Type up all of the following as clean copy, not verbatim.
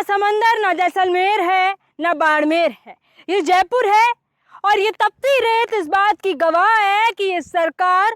समंदर, ना जैसलमेर है, ना बाड़मेर है, ये जयपुर है। और ये तपती रेत इस बात की गवाह है कि ये सरकार,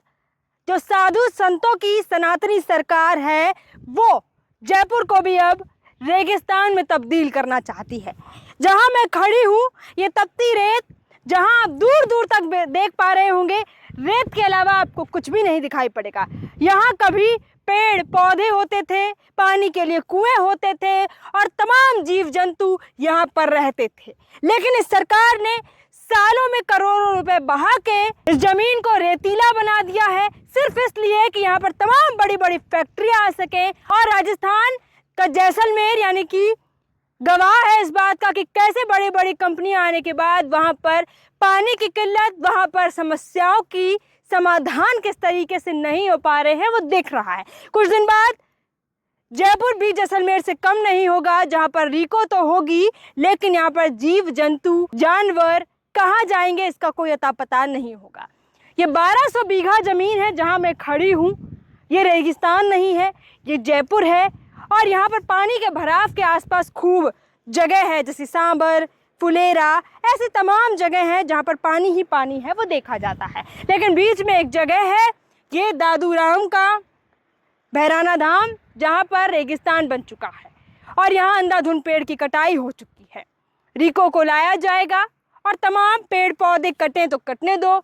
जो साधु संतों की सनातनी सरकार है, वो जयपुर को भी अब रेगिस्तान में तब्दील करना चाहती है। जहां मैं खड़ी हूं, ये तपती रेत, जहां आप दूर दूर तक देख पा रहे होंगे, रेत के अलावा आपको कुछ भी नहीं दिखाई पड़ेगा। यहाँ कभी पेड़ पौधे होते थे, पानी के लिए कुएं होते थे और तमाम जीव जंतु यहाँ पर रहते थे। लेकिन इस सरकार ने सालों में करोड़ों रुपए बहा के इस जमीन को रेतीला बना दिया है, सिर्फ इसलिए कि यहाँ पर तमाम बड़ी बड़ी फैक्ट्रियां आ सके। और राजस्थान का जैसलमेर यानी कि गवाह है इस बात का कि कैसे बड़ी बड़ी कंपनियां आने के बाद वहां पर पानी की किल्लत, वहां पर समस्याओं की समाधान किस तरीके से नहीं हो पा रहे हैं, वो दिख रहा है। कुछ दिन बाद जयपुर भी जैसलमेर से कम नहीं होगा, जहां पर रिको तो होगी, लेकिन यहाँ पर जीव जंतु जानवर कहाँ जाएंगे इसका कोई अता पता नहीं होगा। ये 1200 बीघा जमीन है जहां मैं खड़ी हूँ, ये रेगिस्तान नहीं है, ये जयपुर है। और यहाँ पर पानी के भराव के आसपास खूब जगह है, जैसे सांबर, फुलेरा, ऐसी तमाम जगह हैं जहाँ पर पानी ही पानी है, वो देखा जाता है। लेकिन बीच में एक जगह है, ये दादू राम का भैराना धाम, जहाँ पर रेगिस्तान बन चुका है और यहाँ अंधाधुंध पेड़ की कटाई हो चुकी है। रिको को लाया जाएगा और तमाम पेड़ पौधे कटें तो कटने दो,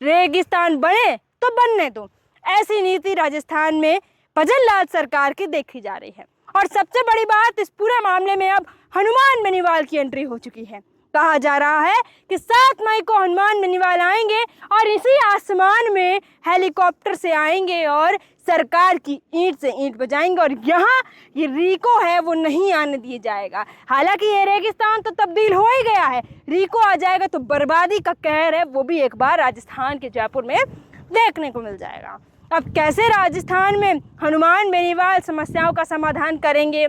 रेगिस्तान बने तो बनने दो। ऐसी नीति राजस्थान में भजन लाल सरकार की देखी जा रही है। और सबसे बड़ी बात, इस पूरे मामले में अब हनुमान बेनीवाल की एंट्री हो चुकी है। कहा जा रहा है कि 7 मई को हनुमान बेनीवाल आएंगे और इसी आसमान में हेलीकॉप्टर से आएंगे और सरकार की ईंट से ईंट बजाएंगे और यहाँ ये रिको है वो नहीं आने दिया जाएगा। हालांकि ये रेगिस्तान तो तब्दील हो ही गया है, रिको आ जाएगा तो बर्बादी का कहर है वो भी एक बार राजस्थान के जयपुर में देखने को मिल जाएगा। अब कैसे राजस्थान में हनुमान बेनीवाल समस्याओं का समाधान करेंगे,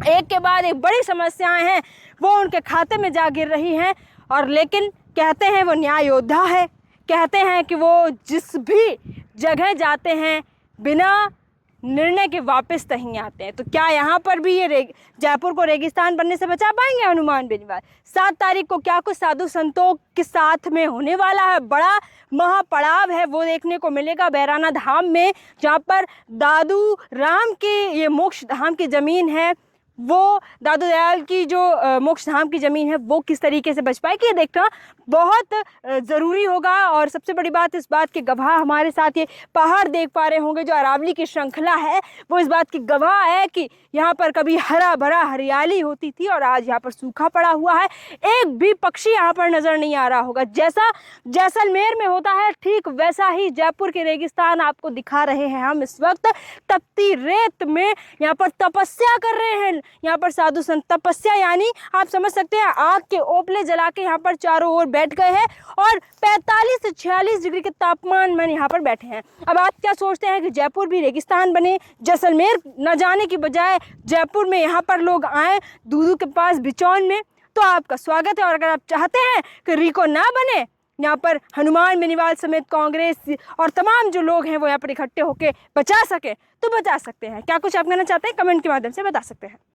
एक के बाद एक बड़ी समस्याएं हैं वो उनके खाते में जा गिर रही हैं। और लेकिन कहते हैं वो न्याय योद्धा है, कहते हैं कि वो जिस भी जगह जाते हैं बिना निर्णय के वापस नहीं आते हैं। तो क्या यहाँ पर भी ये जयपुर को रेगिस्तान बनने से बचा पाएंगे हनुमान बेनीवाल? 7 तारीख को क्या कुछ साधु संतों के साथ में होने वाला है, बड़ा महापड़ाव है, वो देखने को मिलेगा भैराना धाम में, जहाँ पर दादू राम की ये मोक्ष धाम की ज़मीन है, वो दादू दयाल की जो मोक्ष धाम की ज़मीन है वो किस तरीके से बच पाएगी, ये देखना बहुत ज़रूरी होगा। और सबसे बड़ी बात, इस बात के गवाह हमारे साथ ये पहाड़ देख पा रहे होंगे, जो अरावली की श्रृंखला है वो इस बात की गवाह है कि यहाँ पर कभी हरा भरा हरियाली होती थी और आज यहाँ पर सूखा पड़ा हुआ है, एक भी पक्षी यहाँ पर नज़र नहीं आ रहा होगा। जैसा जैसलमेर में होता है ठीक वैसा ही जयपुर के रेगिस्तान आपको दिखा रहे हैं हम इस वक्त। तपती रेत में यहाँ पर तपस्या कर रहे हैं, यहाँ पर साधु संत, तपस्या यानी आप समझ सकते हैं आग के ओपले जला के यहाँ पर चारों ओर बैठ गए हैं और 45 से 46 डिग्री के तापमान में यहाँ पर बैठे हैं। अब आप क्या सोचते हैं कि जयपुर भी रेगिस्तान बने, जैसलमेर न जाने की बजाय जयपुर में यहाँ पर लोग आए दूधू के पास बिचौन में? तो आपका स्वागत है। और अगर आप चाहते हैं कि रिको ना बने, यहाँ पर हनुमान बेनीवाल समेत कांग्रेस और तमाम जो लोग हैं वो यहाँ पर इकट्ठे होकर बचा सके तो बचा सकते हैं। क्या कुछ आप कहना चाहते हैं? कमेंट के माध्यम से बता सकते हैं।